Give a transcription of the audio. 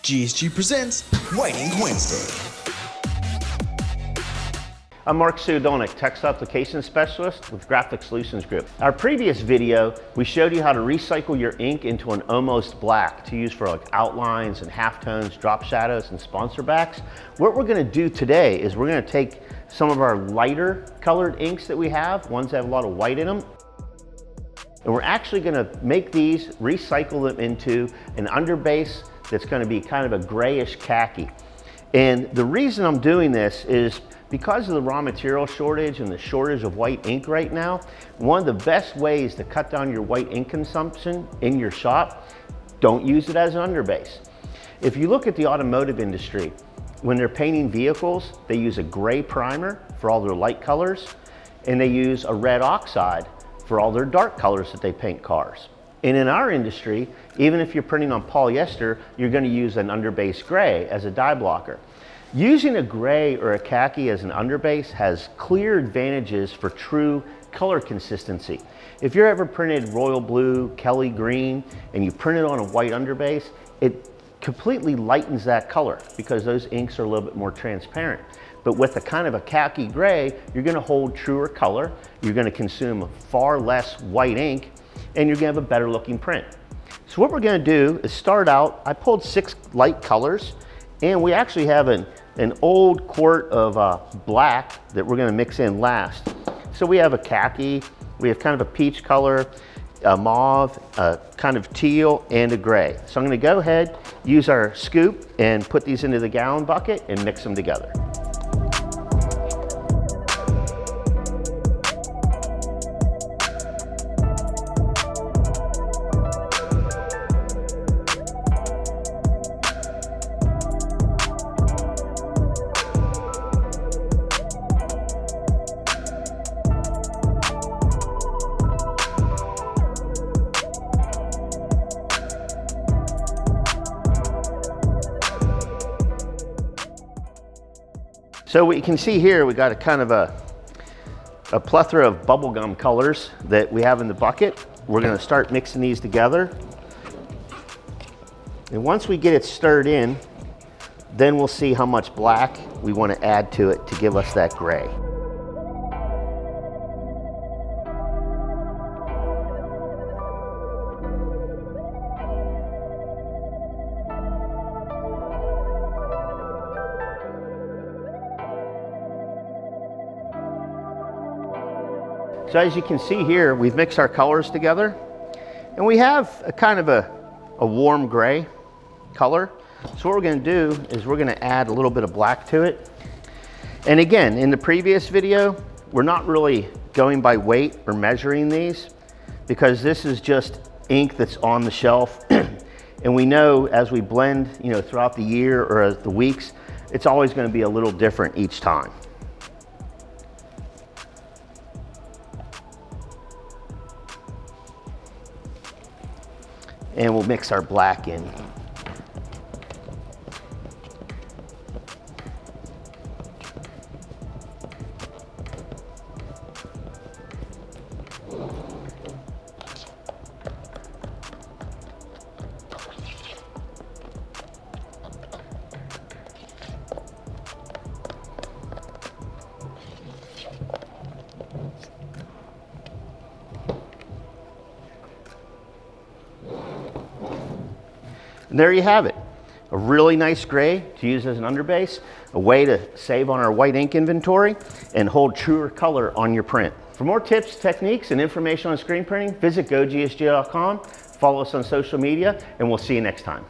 GSG presents White Ink Wednesday. I'm Mark Sudonik, Textile Application Specialist with Graphic Solutions Group. Our previous video, we showed you how to recycle your ink into an almost black to use for like outlines and halftones, drop shadows, and sponsor backs. What we're gonna do today is we're gonna take some of our lighter colored inks that we have, ones that have a lot of white in them, and we're actually gonna make these, recycle them into an underbase that's gonna be kind of a grayish khaki. And the reason I'm doing this is because of the raw material shortage and the shortage of white ink right now, one of the best ways to cut down your white ink consumption in your shop, don't use it as an underbase. If you look at the automotive industry, when they're painting vehicles, they use a gray primer for all their light colors, and they use a red oxide for all their dark colors that they paint cars. And in our industry, even if you're printing on polyester, you're going to use an underbase gray as a dye blocker. Using a gray or a khaki as an underbase has clear advantages for true color consistency. If you're ever printed royal blue, Kelly green, and you print it on a white underbase, it completely lightens that color because those inks are a little bit more transparent. But with a kind of a khaki gray, you're going to hold truer color, you're going to consume far less white ink, and you're gonna have a better looking print. So what we're gonna do is start out, I pulled 6 light colors, and we actually have an old quart of black that we're gonna mix in last. So we have a khaki, we have kind of a peach color, a mauve, a kind of teal, and a gray. So I'm gonna go ahead, use our scoop, and put these into the gallon bucket and mix them together. So what you can see here, we got a kind of a plethora of bubblegum colors that we have in the bucket. We're gonna start mixing these together. And once we get it stirred in, then we'll see how much black we wanna add to it to give us that gray. So as you can see here, we've mixed our colors together, and we have a kind of a warm gray color. So what we're gonna do is we're gonna add a little bit of black to it. And again, in the previous video, we're not really going by weight or measuring these because this is just ink that's on the shelf. And we know as we blend, throughout the year or as the weeks, it's always gonna be a little different each time. And we'll mix our black in. And there you have it, a really nice gray to use as an underbase, a way to save on our white ink inventory and hold truer color on your print. For more tips, techniques, and information on screen printing, visit GoGSG.com, follow us on social media, and we'll see you next time.